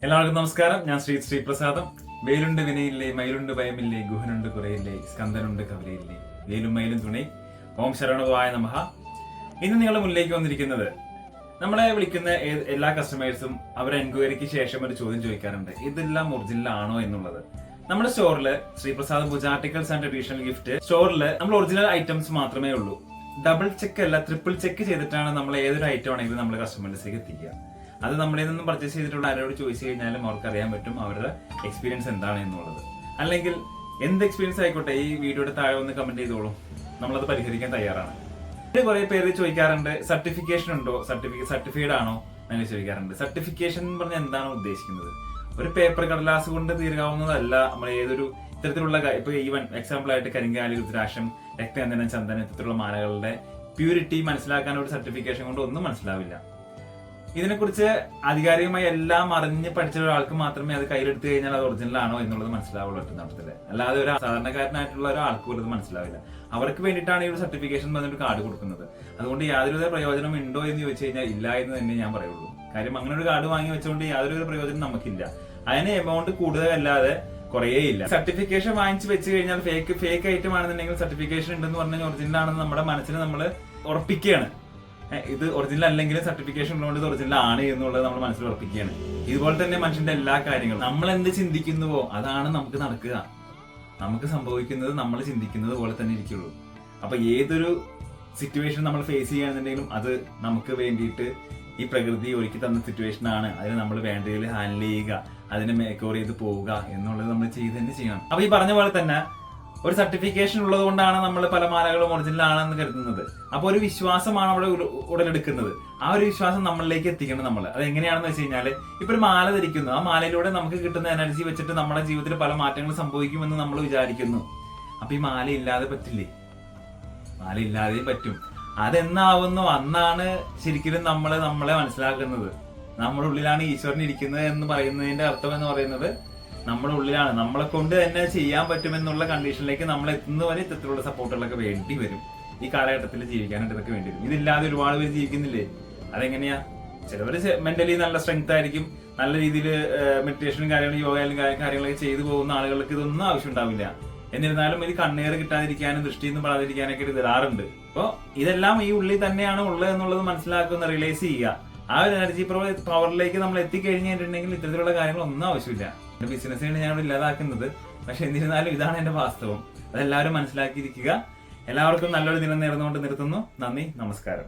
എല്ലാവർക്കും നമസ്കാരം. ഞാൻ ശ്രീപ്രസാദം. വേലുണ്ട് വിനയില്ലേ, മയിലുണ്ട് ഭയമില്ലേ, ഗുഹനുണ്ട് കുറയില്ലേ, സ്കന്ദനുണ്ട് കവലയില്ലേ, വേലും മയിലും തുണൈ, ഓം ശരവണഭവായ നമഃ. ഇന്ന് നിങ്ങളുടെ മുന്നിലേക്ക് വന്നിരിക്കുന്നത്, നമ്മളെ വിളിക്കുന്ന എല്ലാ കസ്റ്റമേഴ്സും അവരെ എൻക്വയറിക്ക് ശേഷം ഒരു ചോദ്യം ചോദിക്കാറുണ്ട്, ഇതെല്ലാം ഒറിജിനൽ ആണോ എന്നുള്ളത്. നമ്മുടെ സ്റ്റോറില് ശ്രീപ്രസാദം പൂജ ആർട്ടിക്കൽസ് ആൻഡ് ട്രഡീഷണൽ ഗിഫ്റ്റ് സ്റ്റോറിൽ നമ്മൾ ഒറിജിനൽ ഐറ്റംസ് മാത്രമേ ഉള്ളൂ. ഡബിൾ ചെക്ക് അല്ല, ട്രിപ്പിൾ ചെക്ക് ചെയ്തിട്ടാണ് നമ്മൾ ഏതൊരു ഐറ്റം ആണെങ്കിലും നമ്മൾ കസ്റ്റമേഴ്സിലേക്ക് എത്തിക്കുക. അത് നമ്മളിൽ നിന്നും പർച്ചേസ് ചെയ്തിട്ടുള്ള ആരോട് ചോദിച്ചു കഴിഞ്ഞാലും അവർക്ക് അറിയാൻ പറ്റും അവരുടെ എക്സ്പീരിയൻസ് എന്താണ് എന്നുള്ളത്. അല്ലെങ്കിൽ എന്ത് എക്സ്പീരിയൻസ് ആയിക്കോട്ടെ, ഈ വീഡിയോയുടെ താഴെ ഒന്ന് കമന്റ് ചെയ്തോളൂ, നമ്മളത് പരിഹരിക്കാൻ തയ്യാറാണ്. കുറെ പേര് ചോദിക്കാറുണ്ട്, സർട്ടിഫിക്കേഷൻ ഉണ്ടോ, സർട്ടിഫൈഡ് ആണോ അങ്ങനെ ചോദിക്കാറുണ്ട്. സർട്ടിഫിക്കേഷൻ എന്ന് പറഞ്ഞാൽ എന്താണ് ഉദ്ദേശിക്കുന്നത്? ഒരു പേപ്പർ കടലാസ് കൊണ്ട് തീർക്കാവുന്നതല്ല നമ്മൾ ഏതൊരു ഇത്തരത്തിലുള്ള, ഇപ്പൊ ഈവൻ എക്സാമ്പിൾ ആയിട്ട് കരിങ്കാലി, രുദ്രാക്ഷം, രക്തചന്ദനം, ചന്ദനം ഇത്തരത്തിലുള്ള മാലകളുടെ പ്യൂരിറ്റി മനസ്സിലാക്കാൻ ഒരു സർട്ടിഫിക്കേഷൻ കൊണ്ട് ഒന്നും മനസ്സിലാവില്ല. ഇതിനെക്കുറിച്ച് ആധികാരികമായി എല്ലാം അറിഞ്ഞ് പഠിച്ച ഒരാൾക്ക് മാത്രമേ അത് കയ്യിലെടുത്ത് കഴിഞ്ഞാൽ അത് ഒറിജിനൽ ആണോ എന്നുള്ളത് മനസ്സിലാവുള്ളൂ ഒറ്റനോട്ടത്തില്. അല്ലാതെ ഒരു സാധാരണക്കാരനായിട്ടുള്ള ഒരാൾക്ക് പോലും മനസ്സിലാവില്ല. അവർക്ക് വേണ്ടിയിട്ടാണ് ഈ ഒരു സർട്ടിഫിക്കേഷൻ പറഞ്ഞൊരു കാർഡ് കൊടുക്കുന്നത്. അതുകൊണ്ട് യാതൊരുവിധ പ്രയോജനം ഉണ്ടോ എന്ന് ചോദിച്ചു കഴിഞ്ഞാൽ ഇല്ല എന്ന് തന്നെ ഞാൻ പറയുള്ളൂ. കാര്യം അങ്ങനെ ഒരു കാർഡ് വാങ്ങി വെച്ചുകൊണ്ട് യാതൊരുവിധ പ്രയോജനം നമുക്കില്ല. അതിന് എമൗണ്ട് കൂടുതലല്ലാതെ കുറേയില്ല. സർട്ടിഫിക്കേഷൻ വാങ്ങിച്ച് വെച്ച് കഴിഞ്ഞാൽ ഫേക്ക് ഐറ്റം ആണെന്നുണ്ടെങ്കിൽ സർട്ടിഫിക്കേഷൻ ഉണ്ടെന്ന് പറഞ്ഞാൽ ഒറിജിനൽ ആണെന്ന് നമ്മുടെ മനസ്സിന് നമ്മൾ ഉറപ്പിക്കുകയാണ്. ഇത് ഒറിജിനൽ അല്ലെങ്കിലും സർട്ടിഫിക്കേഷൻ ഉള്ളതുകൊണ്ട് ഇത് ഒറിജിനൽ ആണ് എന്നുള്ളത് നമ്മൾ മനസ്സിൽ ഉറപ്പിക്കുകയാണ്. ഇതുപോലെ തന്നെ മനുഷ്യന്റെ എല്ലാ കാര്യങ്ങളും നമ്മൾ എന്ത് ചിന്തിക്കുന്നുവോ അതാണ് നമുക്ക് നടക്കുക. നമുക്ക് സംഭവിക്കുന്നത് നമ്മൾ ചിന്തിക്കുന്നത് പോലെ തന്നെ ഇരിക്കുള്ളൂ. അപ്പൊ ഏതൊരു സിറ്റുവേഷൻ നമ്മൾ ഫേസ് ചെയ്യുകയാണെന്നുണ്ടെങ്കിലും അത് നമുക്ക് വേണ്ടിയിട്ട് ഈ പ്രകൃതി ഒരുക്കി തന്ന സിറ്റുവേഷൻ ആണ്. അതിന് നമ്മൾ വേണ്ട രീതിയിൽ ഹാൻഡിൽ ചെയ്യുക, അതിനെ മേക്ക് ഓവർ ചെയ്ത് പോവുക എന്നുള്ളത് നമ്മൾ ചെയ്ത് തന്നെ ചെയ്യണം. അപ്പൊ ഈ പറഞ്ഞ പോലെ തന്നെ ഒരു സർട്ടിഫിക്കേഷൻ ഉള്ളത് കൊണ്ടാണ് നമ്മൾ പല മാലകളും ഒറിജിനൽ ആണെന്ന് കരുതുന്നത്. അപ്പൊ ഒരു വിശ്വാസമാണ് അവിടെ ഉടലെടുക്കുന്നത്. ആ ഒരു വിശ്വാസം നമ്മളിലേക്ക് എത്തിക്കണം നമ്മൾ. അത് എങ്ങനെയാണെന്ന് വെച്ച് കഴിഞ്ഞാൽ, ഇപ്പൊ ഒരു മാല ധരിക്കുന്നു, ആ മാലയിലൂടെ നമുക്ക് കിട്ടുന്ന എനർജി വെച്ചിട്ട് നമ്മുടെ ജീവിതത്തിൽ പല മാറ്റങ്ങളും സംഭവിക്കുമെന്ന് നമ്മൾ വിചാരിക്കുന്നു. അപ്പൊ ഈ മാല ഇല്ലാതെ പറ്റില്ലേ? മാല ഇല്ലാതെയും പറ്റും. അതെന്നാവുന്നു അന്നാണ് ശരിക്കും നമ്മളെ മനസ്സിലാക്കുന്നത്. നമ്മുടെ ഉള്ളിലാണ് ഈശ്വരൻ ഇരിക്കുന്നത് എന്ന് പറയുന്നതിന്റെ അർത്ഥം എന്ന് പറയുന്നത് നമ്മുടെ ഉള്ളിലാണ്. നമ്മളെ കൊണ്ട് തന്നെ ചെയ്യാൻ പറ്റുമെന്നുള്ള കണ്ടീഷനിലേക്ക് നമ്മൾ എത്തുന്നവരെ ഇത്തരത്തിലുള്ള സപ്പോർട്ടുകളൊക്കെ വേണ്ടി വരും. ഈ കാലഘട്ടത്തിൽ ജീവിക്കാനായിട്ട് ഇതൊക്കെ വേണ്ടി വരും. ഇതില്ലാതെ ഒരുപാട് പേര് ജീവിക്കുന്നില്ലേ? അതെങ്ങനെയാ? ചിലവര് മെന്റലി നല്ല സ്ട്രെങ്ത് ആയിരിക്കും, നല്ല രീതിയിൽ മെഡിറ്റേഷനും കാര്യങ്ങളും യോഗയിലും കാര്യങ്ങളൊക്കെ ചെയ്തു പോകുന്ന ആളുകൾക്ക് ഇതൊന്നും ആവശ്യം ഉണ്ടാവില്ല. എന്നിരുന്നാലും ഇത് കണ്ണീർ കിട്ടാതിരിക്കാനും ദൃഷ്ടിയൊന്നും പെടാതിരിക്കാനൊക്കെ ഇത് തരാറുണ്ട്. അപ്പൊ ഇതെല്ലാം ഈ ഉള്ളിൽ തന്നെയാണ് ഉള്ളത് എന്നുള്ളത് മനസ്സിലാക്കുന്ന, റിയലൈസ് ചെയ്യുക. ആ ഒരു എനർജി പവറിലേക്ക് നമ്മൾ എത്തിക്കഴിഞ്ഞിട്ടുണ്ടെങ്കിൽ ഇത്തരത്തിലുള്ള കാര്യങ്ങളൊന്നും ആവശ്യമില്ല. എന്റെ ബിസിനസ്സിനാണ് ഞാൻ ഇവിടെ ഇല്ലാതാക്കുന്നത്. പക്ഷെ എന്നിരുന്നാലും ഇതാണ് എന്റെ വാസ്തവം. അതെല്ലാവരും മനസ്സിലാക്കിയിരിക്കുക. എല്ലാവർക്കും നല്ലൊരു ദിനം നേർന്നുകൊണ്ട് നിർത്തുന്നു. നന്ദി, നമസ്കാരം.